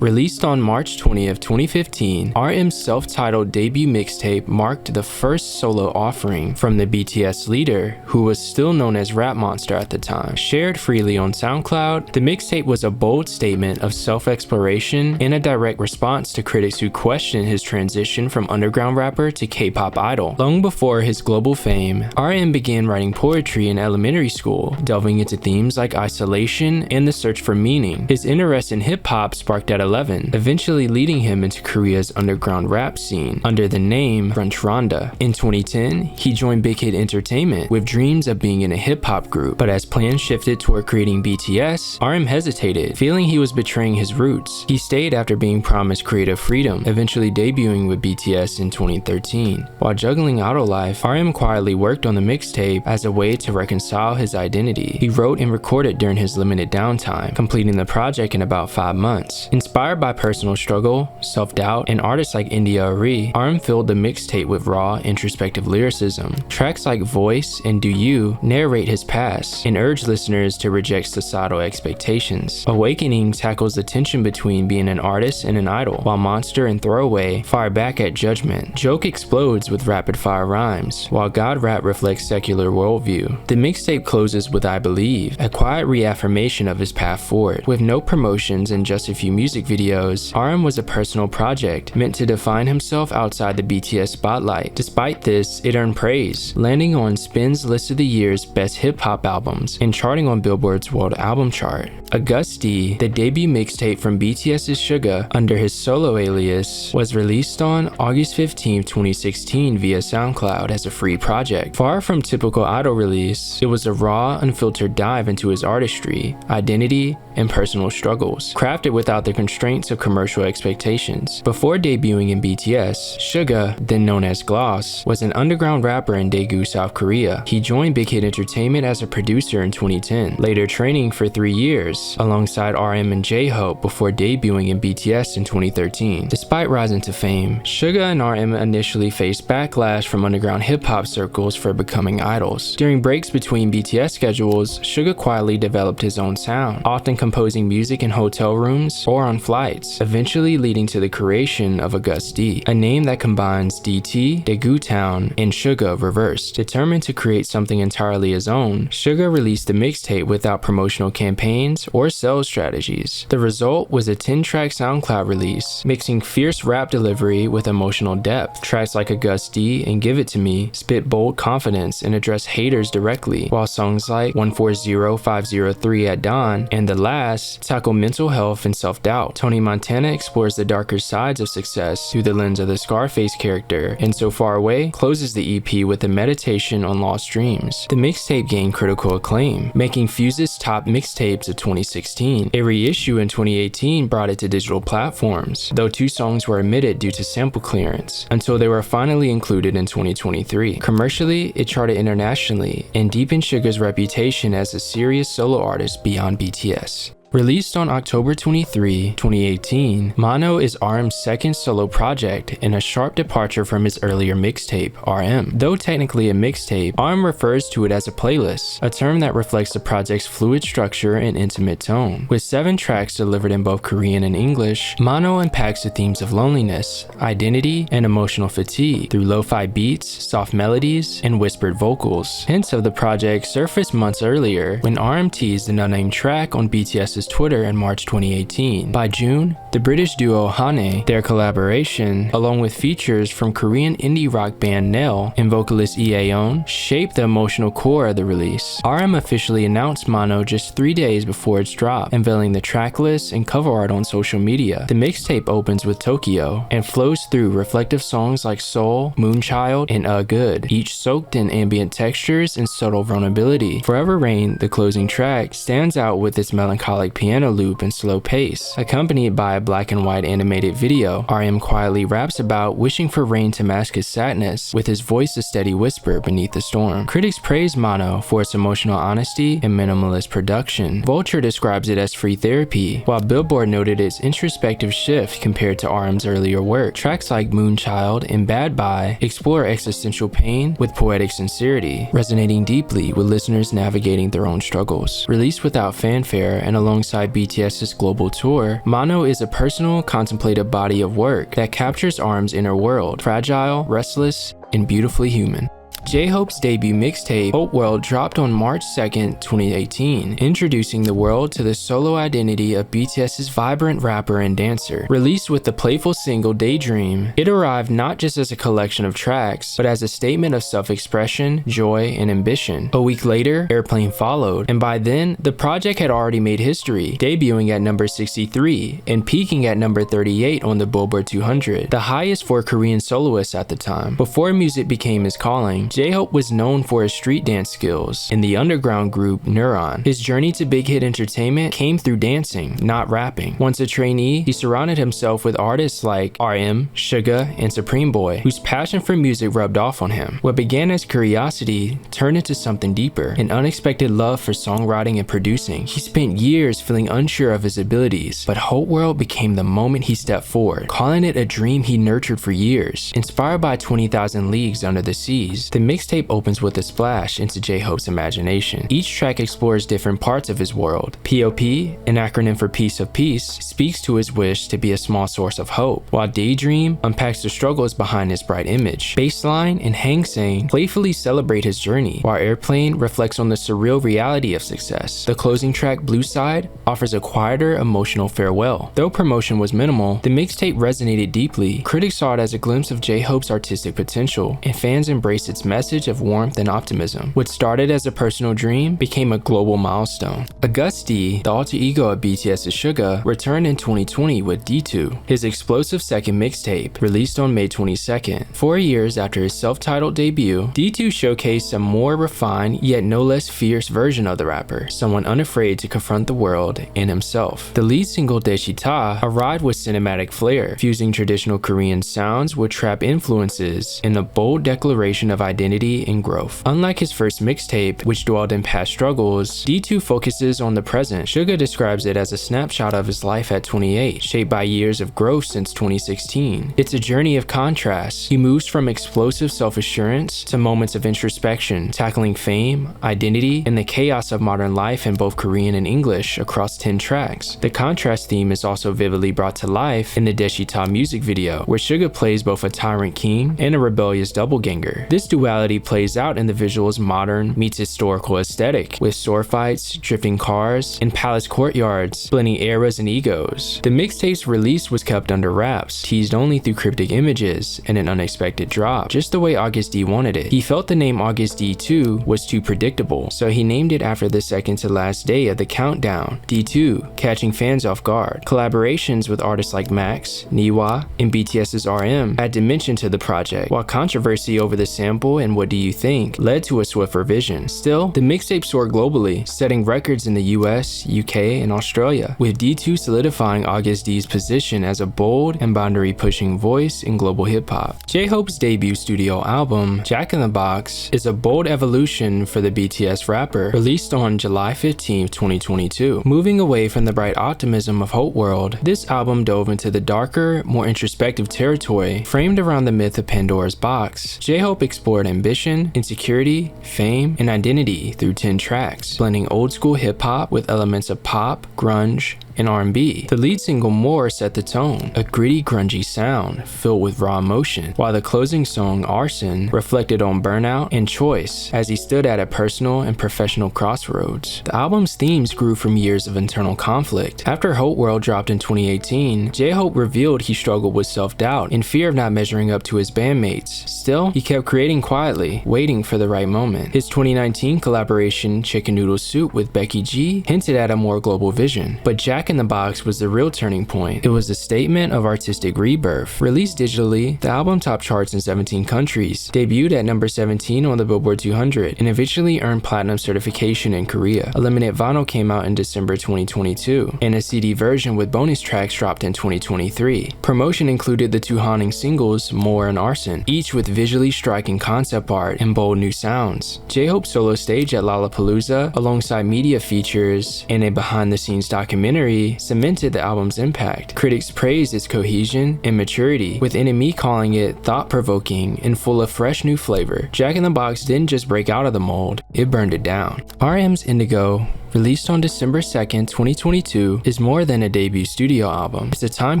Released on March 20th, 2015, RM's self-titled debut mixtape marked the first solo offering from the BTS leader, who was still known as Rap Monster at the time. Shared freely on SoundCloud, the mixtape was a bold statement of self-exploration and a direct response to critics who questioned his transition from underground rapper to K-pop idol. Long before his global fame, RM began writing poetry in elementary school, delving into themes like isolation and the search for meaning. His interest in hip-hop sparked at 11, eventually leading him into Korea's underground rap scene under the name Crunch Ronda. In 2010, he joined Big Hit Entertainment with dreams of being in a hip-hop group, but as plans shifted toward creating BTS, RM hesitated, feeling he was betraying his roots. He stayed after being promised creative freedom, eventually debuting with BTS in 2013. While juggling idol life, RM quietly worked on the mixtape as a way to reconcile his identity. He wrote and recorded during his limited downtime, completing the project in about 5 months. Inspired by personal struggle, self-doubt, and artists like Indigo, RM filled the mixtape with raw, introspective lyricism. Tracks like Voice and Do You narrate his past and urge listeners to reject societal expectations. Awakening tackles the tension between being an artist and an idol, while Monster and Throwaway fire back at judgment. Joke explodes with rapid-fire rhymes, while God Rap reflects secular worldview. The mixtape closes with I Believe, a quiet reaffirmation of his path forward. With no promotions and just a few music videos, RM was a personal project meant to define himself outside the BTS spotlight. Despite this, it earned praise, landing on Spin's list of the year's best hip-hop albums and charting on Billboard's World Album Chart. Agust D, the debut mixtape from BTS's Suga under his solo alias, was released on August 15, 2016 via SoundCloud as a free project. Far from typical idol release, it was a raw, unfiltered dive into his artistry, identity, and personal struggles, crafted without the constraints of commercial expectations. Before debuting in BTS, Suga, then known as Gloss, was an underground rapper in Daegu, South Korea. He joined Big Hit Entertainment as a producer in 2010, later training for 3 years alongside RM and Jhope before debuting in BTS in 2013. Despite rising to fame, Suga and RM initially faced backlash from underground hip-hop circles for becoming idols. During breaks between BTS schedules, Suga quietly developed his own sound, often composing music in hotel rooms or on flights, eventually leading to the creation of Agust D, a name that combines DT, Daegu Town, and Suga reversed. Determined to create something entirely his own, Suga released the mixtape without promotional campaigns or sales strategies. The result was a 10-track SoundCloud release, mixing fierce rap delivery with emotional depth. Tracks like Agust D and Give It To Me spit bold confidence and address haters directly, while songs like 140503 at Dawn and The Last tackle mental health and self-doubt. Tony Montana explores the darker sides of success through the lens of the Scarface character, and So Far Away closes the EP with a meditation on lost dreams. The mixtape gained critical acclaim, making Fuse's top mixtapes of 2016. A reissue in 2018 brought it to digital platforms, though 2 songs were omitted due to sample clearance, until they were finally included in 2023. Commercially, it charted internationally and deepened Suga's reputation as a serious solo artist beyond BTS. Released on October 23, 2018, Mono is RM's second solo project and a sharp departure from his earlier mixtape, RM. Though technically a mixtape, RM refers to it as a playlist, a term that reflects the project's fluid structure and intimate tone. With 7 tracks delivered in both Korean and English, Mono unpacks the themes of loneliness, identity, and emotional fatigue through lo-fi beats, soft melodies, and whispered vocals. Hints of the project surfaced months earlier when RM teased an unnamed track on BTS's Twitter in March 2018. By June, the British duo Hane, their collaboration, along with features from Korean indie rock band Nail and vocalist Aeon, shaped the emotional core of the release. RM officially announced Mono just 3 days before its drop, unveiling the track list and cover art on social media. The mixtape opens with Tokyo and flows through reflective songs like Soul, Moonchild, and Good, each soaked in ambient textures and subtle vulnerability. Forever Rain, the closing track, stands out with its melancholic piano loop and slow pace, accompanied by a black and white animated video. RM quietly raps about wishing for rain to mask his sadness, with his voice a steady whisper beneath the storm. Critics praise Mono for its emotional honesty and minimalist production. Vulture describes it as free therapy, while Billboard noted its introspective shift compared to RM's earlier work. Tracks like Moonchild and Bad Bye explore existential pain with poetic sincerity, resonating deeply with listeners navigating their own struggles. Released without fanfare and alongside alongside BTS's global tour, Mono is a personal, contemplative body of work that captures Rm's inner world, fragile, restless, and beautifully human. J-Hope's debut mixtape, Hope World, dropped on March 2nd, 2018, introducing the world to the solo identity of BTS's vibrant rapper and dancer. Released with the playful single Daydream, it arrived not just as a collection of tracks, but as a statement of self-expression, joy, and ambition. A week later, Airplane followed, and by then, the project had already made history, debuting at number 63 and peaking at number 38 on the Billboard 200, the highest for a Korean soloist at the time. Before music became his calling, J-Hope was known for his street dance skills in the underground group Neuron. His journey to big hit entertainment came through dancing, not rapping. Once a trainee, he surrounded himself with artists like RM, Suga, and Supreme Boy, whose passion for music rubbed off on him. What began as curiosity turned into something deeper, an unexpected love for songwriting and producing. He spent years feeling unsure of his abilities, but Hope World became the moment he stepped forward, calling it a dream he nurtured for years. Inspired by 20,000 Leagues Under the Seas, the mixtape opens with a splash into J-Hope's imagination. Each track explores different parts of his world. POP, an acronym for Piece of Peace, speaks to his wish to be a small source of hope, while Daydream unpacks the struggles behind his bright image. Baseline and Hang Sang playfully celebrate his journey, while Airplane reflects on the surreal reality of success. The closing track, Blue Side, offers a quieter, emotional farewell. Though promotion was minimal, the mixtape resonated deeply. Critics saw it as a glimpse of J-Hope's artistic potential, and fans embraced its message of warmth and optimism. What started as a personal dream became a global milestone. Agust D, the alter ego of BTS's Suga, returned in 2020 with D2, his explosive second mixtape, released on May 22nd. 4 years after his self-titled debut, D2 showcased a more refined yet no less fierce version of the rapper, someone unafraid to confront the world and himself. The lead single Deshita arrived with cinematic flair, fusing traditional Korean sounds with trap influences in a bold declaration of identity and growth. Unlike his first mixtape, which dwelled in past struggles, D2 focuses on the present. Suga describes it as a snapshot of his life at 28, shaped by years of growth since 2016. It's a journey of contrast. He moves from explosive self-assurance to moments of introspection, tackling fame, identity, and the chaos of modern life in both Korean and English across 10 tracks. The contrast theme is also vividly brought to life in the Deshita music video, where Suga plays both a tyrant king and a rebellious doppelganger. This duality plays out in the visual's modern meets historical aesthetic, with sword fights, drifting cars, and palace courtyards, blending eras and egos. The mixtape's release was kept under wraps, teased only through cryptic images and an unexpected drop, just the way Agust D wanted it. He felt the name Agust D2 was too predictable, so he named it after the second to last day of the countdown, D2, catching fans off guard. Collaborations with artists like Max, Niwa, and BTS's RM add dimension to the project, while controversy over the sample and What Do You Think led to a swift revision. Still, the mixtape soared globally, setting records in the US, UK, and Australia, with D2 solidifying Agust D's position as a bold and boundary-pushing voice in global hip-hop. J-Hope's debut studio album, Jack in the Box, is a bold evolution for the BTS rapper, released on July 15, 2022. Moving away from the bright optimism of Hope World, this album dove into the darker, more introspective territory framed around the myth of Pandora's box. J-Hope explored ambition, insecurity, fame, and identity through 10 tracks, blending old-school hip-hop with elements of pop, grunge, and R&B. The lead single More set the tone, a gritty, grungy sound filled with raw emotion, while the closing song Arson reflected on burnout and choice as he stood at a personal and professional crossroads. The album's themes grew from years of internal conflict. After Hope World dropped in 2018, J-Hope revealed he struggled with self-doubt and fear of not measuring up to his bandmates. Still, he kept creating quietly, waiting for the right moment. His 2019 collaboration Chicken Noodle Soup with Becky G hinted at a more global vision, but Jack in the Box was the real turning point. It was a statement of artistic rebirth. Released digitally, the album topped charts in 17 countries, debuted at number 17 on the Billboard 200, and eventually earned platinum certification in Korea. A limited vinyl came out in December 2022, and a CD version with bonus tracks dropped in 2023. Promotion included the two haunting singles More and Arson, each with visually striking concept art and bold new sounds. J-Hope's solo stage at Lollapalooza, alongside media features and a behind-the-scenes documentary, cemented the album's impact. Critics praised its cohesion and maturity, with NME calling it thought-provoking and full of fresh new flavor. Jack in the Box didn't just break out of the mold, it burned it down. RM's Indigo released on December 2nd, 2022, is more than a debut studio album. It's a time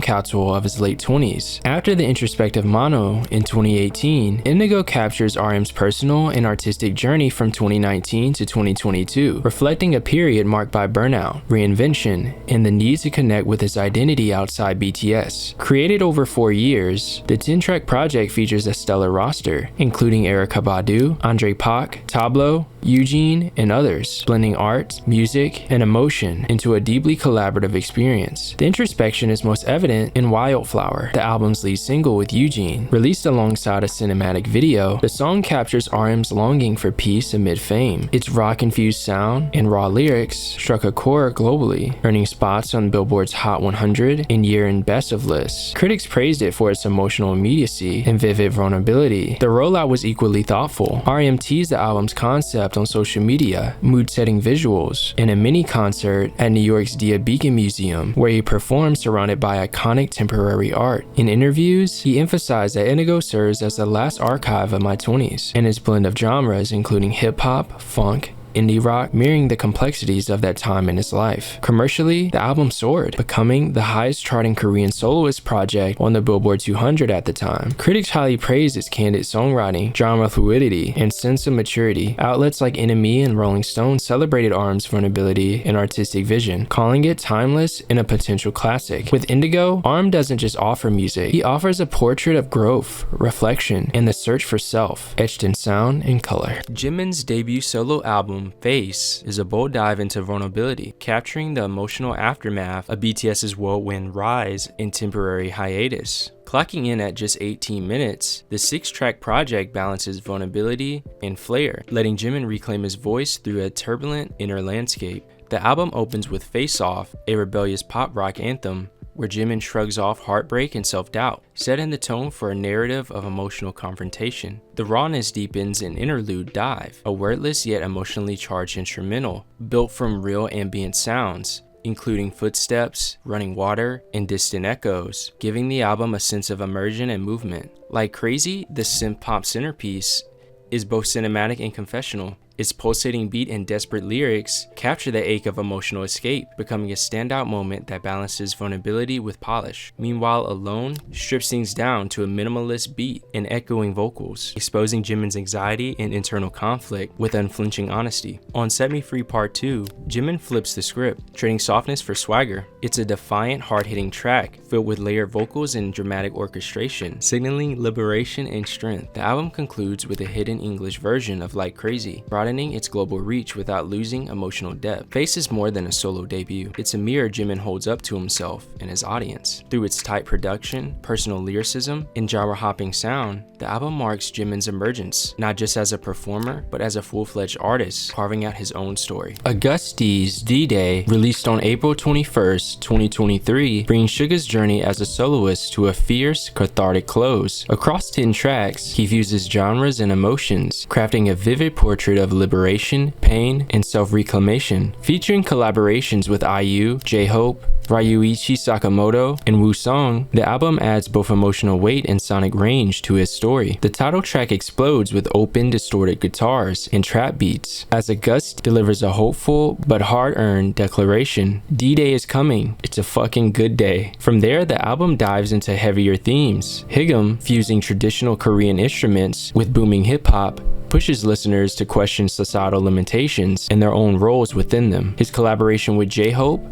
capsule of his late 20s. After the introspective Mono in 2018, Indigo captures RM's personal and artistic journey from 2019 to 2022, reflecting a period marked by burnout, reinvention, and the need to connect with his identity outside BTS. Created over 4 years, the 10-track project features a stellar roster, including Erykah Badu, Andre Pak, Tablo, Eugene, and others, blending art, music, and emotion into a deeply collaborative experience. The introspection is most evident in Wildflower, the album's lead single with Eugene. Released alongside a cinematic video, the song captures RM's longing for peace amid fame. Its rock-infused sound and raw lyrics struck a chord globally, earning spots on Billboard's Hot 100 and year-end Best of lists. Critics praised it for its emotional immediacy and vivid vulnerability. The rollout was equally thoughtful. RM teased the album's concept on social media, mood-setting visuals, and a mini concert at New York's Dia Beacon Museum, where he performed surrounded by iconic temporary art. In interviews, he emphasized that Indigo serves as the last archive of my 20s, and its blend of genres including hip-hop, funk, indie rock, mirroring the complexities of that time in his life. Commercially, the album soared, becoming the highest charting Korean soloist project on the Billboard 200 at the time. Critics highly praised its candid songwriting, genre fluidity, and sense of maturity. Outlets like NME and Rolling Stone celebrated RM's vulnerability and artistic vision, calling it timeless and a potential classic. With Indigo, RM doesn't just offer music, he offers a portrait of growth, reflection, and the search for self, etched in sound and color. Jimin's debut solo album, Face, is a bold dive into vulnerability, capturing the emotional aftermath of BTS's whirlwind rise and temporary hiatus. Clocking in at just 18 minutes, the 6-track project balances vulnerability and flair, letting Jimin reclaim his voice through a turbulent inner landscape. The album opens with Face Off, a rebellious pop rock anthem, where Jimin shrugs off heartbreak and self-doubt, setting the tone for a narrative of emotional confrontation. The rawness deepens in Interlude Dive, a wordless yet emotionally charged instrumental, built from real ambient sounds, including footsteps, running water, and distant echoes, giving the album a sense of immersion and movement. Like Crazy, the synth-pop centerpiece is both cinematic and confessional. Its pulsating beat and desperate lyrics capture the ache of emotional escape, becoming a standout moment that balances vulnerability with polish. Meanwhile, Alone strips things down to a minimalist beat and echoing vocals, exposing Jimin's anxiety and internal conflict with unflinching honesty. On Set Me Free Part 2, Jimin flips the script, trading softness for swagger. It's a defiant, hard-hitting track filled with layered vocals and dramatic orchestration, signaling liberation and strength. The album concludes with a hidden English version of Like Crazy, broadening its global reach without losing emotional depth. Face is more than a solo debut. It's a mirror Jimin holds up to himself and his audience. Through its tight production, personal lyricism, and genre-hopping sound, the album marks Jimin's emergence, not just as a performer, but as a full-fledged artist, carving out his own story. Agust D's D-Day, released on April 21st, 2023, brings Suga's journey as a soloist to a fierce, cathartic close. Across 10 tracks, he fuses genres and emotions, crafting a vivid portrait of liberation, pain, and self-reclamation. Featuring collaborations with IU, Jhope, Ryuichi Sakamoto, and Woo-sung, the album adds both emotional weight and sonic range to his story. The title track explodes with open, distorted guitars and trap beats, as Agust delivers a hopeful but hard-earned declaration. D-Day is coming. It's a fucking good day. From there, the album dives into heavier themes. Higum, fusing traditional Korean instruments with booming hip-hop, pushes listeners to question societal limitations and their own roles within them. His collaboration with Jhope,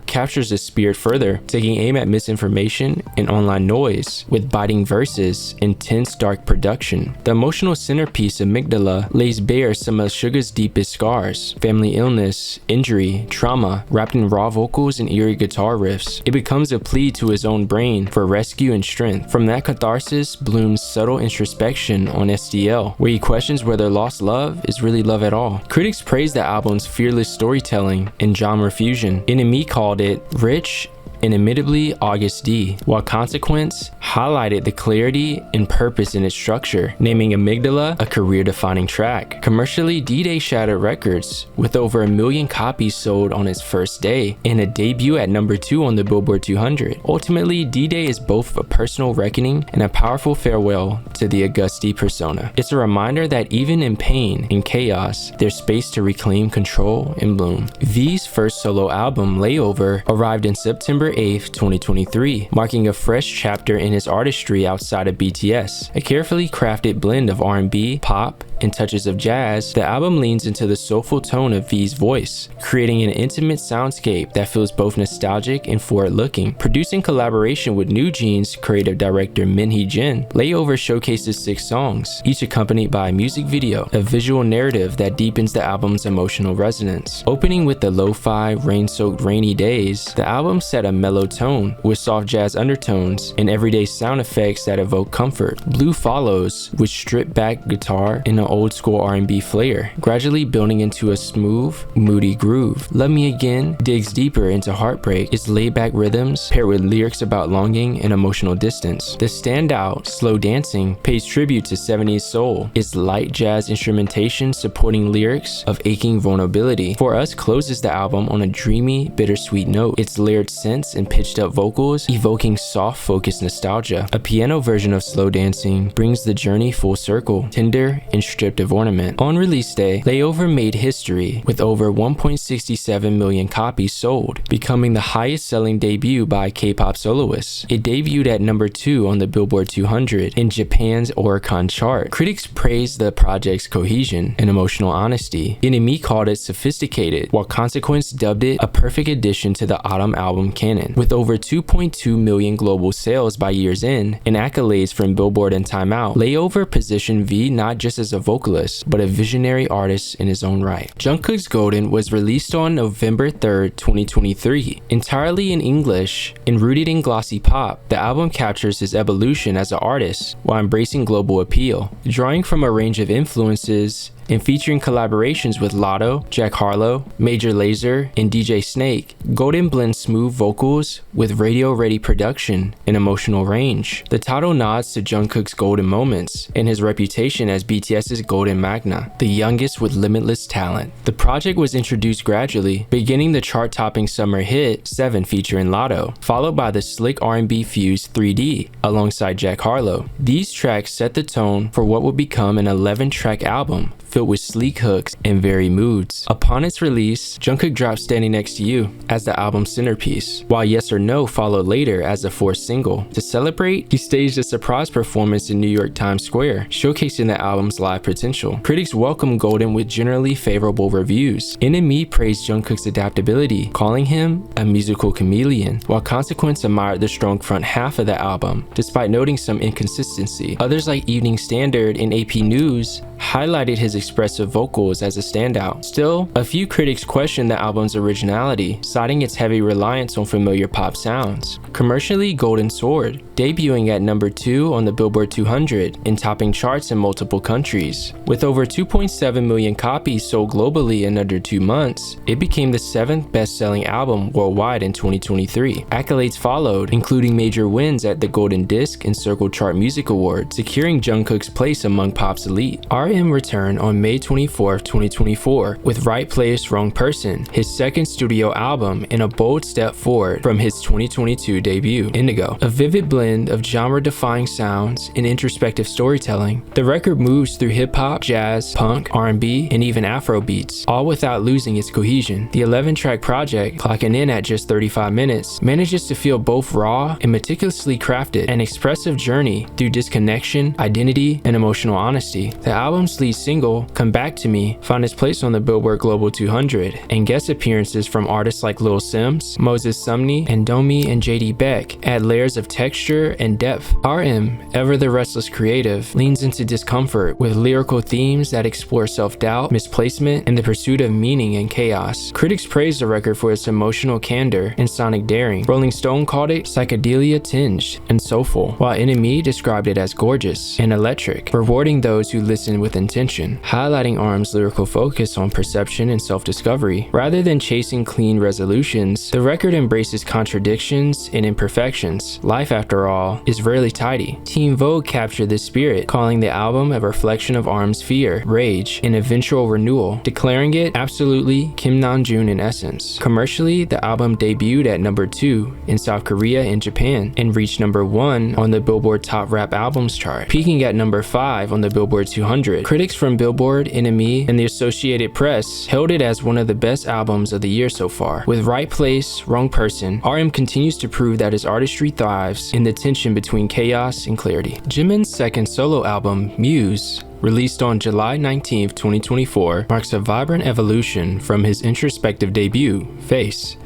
captures this spirit further, taking aim at misinformation and online noise with biting verses, intense dark production. The emotional centerpiece Amygdala lays bare some of Suga's deepest scars, family illness, injury, trauma, wrapped in raw vocals and eerie guitar riffs. It becomes a plea to his own brain for rescue and strength. From that catharsis blooms subtle introspection on SDL, where he questions whether lost love is really love at all. Critics praise the album's fearless storytelling and genre fusion. NME called it rich inimitably Agust D, while Consequence highlighted the clarity and purpose in its structure, naming Amygdala a career-defining track. Commercially, D-Day shattered records, with over 1 million copies sold on its first day, and a debut at number 2 on the Billboard 200. Ultimately, D-Day is both a personal reckoning and a powerful farewell to the Agust D persona. It's a reminder that even in pain and chaos, there's space to reclaim control and bloom. V's first solo album, Layover, arrived in September 8th, 2023, marking a fresh chapter in his artistry outside of BTS. A carefully crafted blend of R&B, pop, and touches of jazz, the album leans into the soulful tone of V's voice, creating an intimate soundscape that feels both nostalgic and forward-looking. Produced in collaboration with New Jeans creative director Min-hee Jin, Layover showcases 6 songs, each accompanied by a music video, a visual narrative that deepens the album's emotional resonance. Opening with the lo-fi, rain-soaked rainy days, the album set a mellow tone with soft jazz undertones and everyday sound effects that evoke comfort. Blue follows with stripped-back guitar and an old-school R&B flair, gradually building into a smooth, moody groove. Love Me Again digs deeper into heartbreak, its laid-back rhythms paired with lyrics about longing and emotional distance. The standout, Slow Dancing, pays tribute to 70s soul, its light jazz instrumentation supporting lyrics of aching vulnerability. For Us closes the album on a dreamy, bittersweet note, its layered synths and pitched-up vocals evoking soft, focused nostalgia. A piano version of Slow Dancing brings the journey full circle, tender and stripped of ornament. On release day, Layover made history with over 1.67 million copies sold, becoming the highest-selling debut by a K-pop soloist. It debuted at number 2 on the Billboard 200 in Japan's Oricon chart. Critics praised the project's cohesion and emotional honesty. NME called it sophisticated, while Consequence dubbed it a perfect addition to the autumn album canon. With over 2.2 million global sales by year's end and accolades from Billboard and Time Out, Layover positioned V not just as a vocalist, but a visionary artist in his own right. Jungkook's Golden was released on November 3rd, 2023. Entirely in English and rooted in glossy pop, the album captures his evolution as an artist while embracing global appeal. Drawing from a range of influences and featuring collaborations with Lotto, Jack Harlow, Major Lazer, and DJ Snake, Golden blends smooth vocals with radio-ready production and emotional range. The title nods to Jungkook's golden moments and his reputation as BTS's Golden Magna, the youngest with limitless talent. The project was introduced gradually, beginning the chart-topping summer hit 7 featuring Lotto, followed by the slick R&B fused 3D alongside Jack Harlow. These tracks set the tone for what would become an 11-track album filled with sleek hooks and varied moods. Upon its release, Jungkook dropped Standing Next to You as the album's centerpiece, while Yes or No followed later as the 4th single. To celebrate, he staged a surprise performance in New York Times Square, showcasing the album's live potential. Critics welcomed Golden with generally favorable reviews. NME praised Jungkook's adaptability, calling him a musical chameleon, while Consequence admired the strong front half of the album, despite noting some inconsistency. Others like Evening Standard and AP News highlighted his expressive vocals as a standout. Still, a few critics questioned the album's originality, citing its heavy reliance on familiar pop sounds. Commercially, Golden soared, debuting at number 2 on the Billboard 200 and topping charts in multiple countries. With over 2.7 million copies sold globally in under 2 months, it became the 7th best-selling album worldwide in 2023. Accolades followed, including major wins at the Golden Disc and Circle Chart Music Awards, securing Jungkook's place among pop's elite. RM returned on May 24, 2024 with Right Place, Wrong Person, his 2nd studio album and a bold step forward from his 2022 debut, Indigo. A vivid blend of genre-defying sounds and introspective storytelling, the record moves through hip-hop, jazz, punk, R&B, and even Afro beats, all without losing its cohesion. The 11-track project, clocking in at just 35 minutes, manages to feel both raw and meticulously crafted, an expressive journey through disconnection, identity, and emotional honesty. The album's lead single, Come Back to Me, found its place on the Billboard Global 200, and guest appearances from artists like Lil Sims, Moses Sumney, and Domi and JD Beck add layers of texture and depth. RM, ever the restless creative, leans into discomfort with lyrical themes that explore self-doubt, misplacement, and the pursuit of meaning in chaos. Critics praised the record for its emotional candor and sonic daring. Rolling Stone called it psychedelia-tinged and soulful, while NME described it as gorgeous and electric, rewarding those who listen with with intention, highlighting ARM's lyrical focus on perception and self-discovery. Rather than chasing clean resolutions, the record embraces contradictions and imperfections. Life, after all, is rarely tidy. Teen Vogue captured this spirit, calling the album a reflection of ARM's fear, rage, and eventual renewal, declaring it absolutely Kim Namjoon in essence. Commercially, the album debuted at number 2 in South Korea and Japan, and reached number 1 on the Billboard Top Rap Albums chart, peaking at number 5 on the Billboard 200. Critics from Billboard, NME, and the Associated Press hailed it as one of the best albums of the year so far. With Right Place, Wrong Person, RM continues to prove that his artistry thrives in the tension between chaos and clarity. Jimin's second solo album, MUSE, released on July 19, 2024, marks a vibrant evolution from his introspective debut, Face.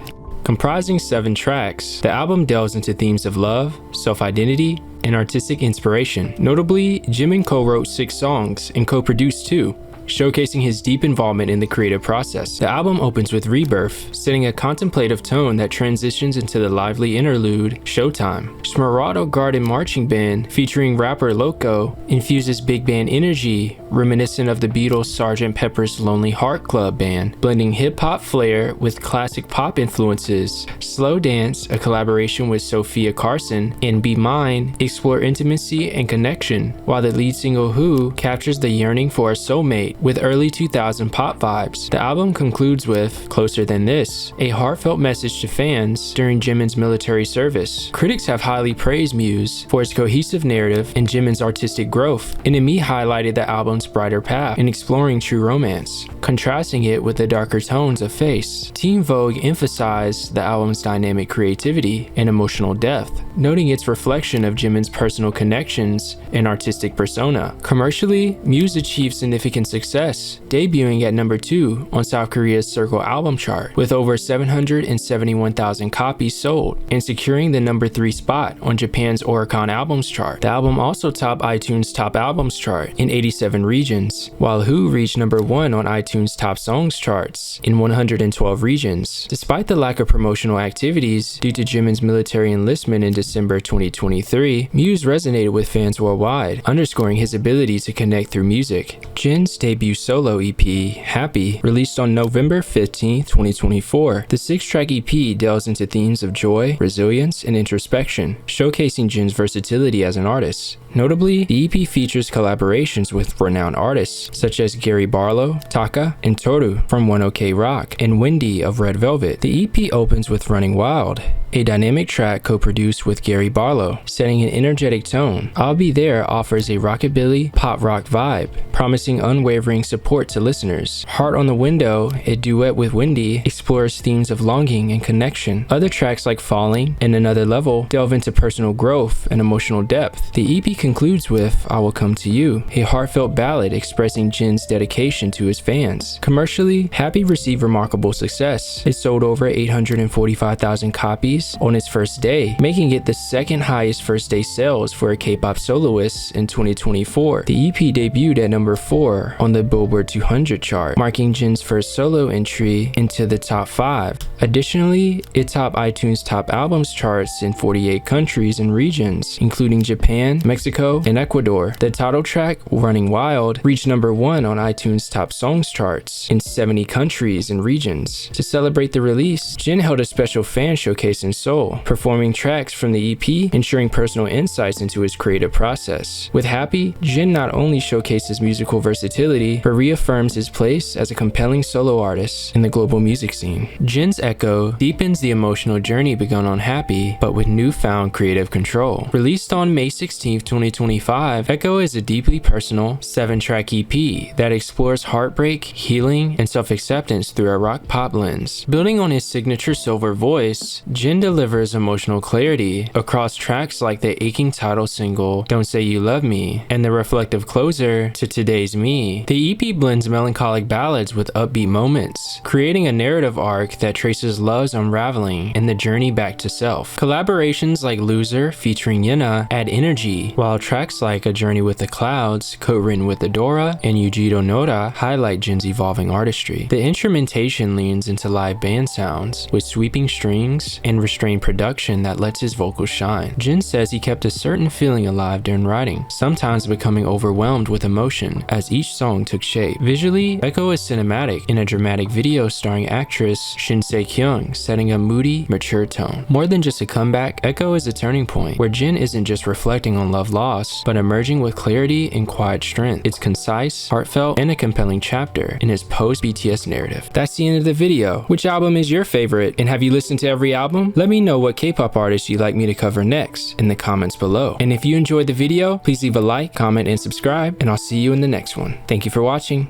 Comprising 7 tracks, the album delves into themes of love, self-identity, and artistic inspiration. Notably, Jimin co-wrote 6 songs and co-produced 2, showcasing his deep involvement in the creative process. The album opens with Rebirth, setting a contemplative tone that transitions into the lively interlude, Showtime. Smeraldo Garden Marching Band, featuring rapper Loco, infuses big band energy, reminiscent of the Beatles' Sgt. Pepper's Lonely Heart Club Band, blending hip-hop flair with classic pop influences. Slow Dance, a collaboration with Sophia Carson, and Be Mine explore intimacy and connection, while the lead single Who captures the yearning for a soulmate with early 2000 pop vibes. The album concludes with Closer Than This, a heartfelt message to fans during Jimin's military service. Critics have highly praised MUSE for its cohesive narrative and Jimin's artistic growth. NME highlighted the album's brighter path in exploring true romance, contrasting it with the darker tones of Face. Teen Vogue emphasized the album's dynamic creativity and emotional depth, noting its reflection of Jimin's personal connections and artistic persona. Commercially, MUSE achieved significant success, debuting at number 2 on South Korea's Circle album chart, with over 771,000 copies sold, and securing the number 3 spot on Japan's Oricon albums chart. The album also topped iTunes Top Albums chart in 87 regions, while Who reached number 1 on iTunes Top Songs charts in 112 regions. Despite the lack of promotional activities due to Jimin's military enlistment in December 2023, MUSE resonated with fans worldwide, underscoring his ability to connect through music. Jin's debut solo EP, Happy, released on November 15, 2024. The 6-track EP delves into themes of joy, resilience, and introspection, showcasing Jin's versatility as an artist. Notably, the EP features collaborations with renowned artists such as Gary Barlow, Taka, and Toru from 1OK Rock, and Wendy of Red Velvet. The EP opens with Running Wild, a dynamic track co-produced with Gary Barlow, setting an energetic tone. I'll Be There offers a rockabilly, pop rock vibe, promising unwavering support to listeners. Heart on the Window, a duet with Wendy, explores themes of longing and connection. Other tracks like Falling and Another Level delve into personal growth and emotional depth. The EP concludes with I Will Come to You, a heartfelt ballad expressing Jin's dedication to his fans. Commercially, Happy received remarkable success. It sold over 845,000 copies on its first day, making it the second highest first day sales for a K-pop soloist in 2024. The EP debuted at number 4 on the Billboard 200 chart, marking Jin's first solo entry into the top 5. Additionally, it topped iTunes Top Albums charts in 48 countries and regions, including Japan, Mexico, and Ecuador. The title track, Running Wild, reached number 1 on iTunes Top Songs charts in 70 countries and regions. To celebrate the release, Jin held a special fan showcase in Seoul, performing tracks from the EP, ensuring personal insights into his creative process. With Happy, Jin not only showcases musical versatility, but reaffirms his place as a compelling solo artist in the global music scene. Jin's Echo deepens the emotional journey begun on Happy, but with newfound creative control. Released on May 16, 2025, Echo is a deeply personal 7-track EP that explores heartbreak, healing, and self-acceptance through a rock pop lens. Building on his signature silver voice, Jin delivers emotional clarity across tracks like the aching title single Don't Say You Love Me and the reflective closer to Today's Me. The The EP blends melancholic ballads with upbeat moments, creating a narrative arc that traces love's unraveling and the journey back to self. Collaborations like Loser featuring Yena add energy, while tracks like A Journey with the Clouds, co-written with Adora and Yujiro Noda, highlight Jin's evolving artistry. The instrumentation leans into live band sounds, with sweeping strings and restrained production that lets his vocals shine. Jin says he kept a certain feeling alive during writing, sometimes becoming overwhelmed with emotion as each song took shape. Visually, Echo is cinematic in a dramatic video starring actress Shin Se-kyung, setting a moody, mature tone. More than just a comeback, Echo is a turning point, where Jin isn't just reflecting on love lost, but emerging with clarity and quiet strength. It's concise, heartfelt, and a compelling chapter in his post-BTS narrative. That's the end of the video. Which album is your favorite, and have you listened to every album? Let me know what K-pop artists you'd like me to cover next in the comments below. And if you enjoyed the video, please leave a like, comment, and subscribe, and I'll see you in the next one. Thank you for watching.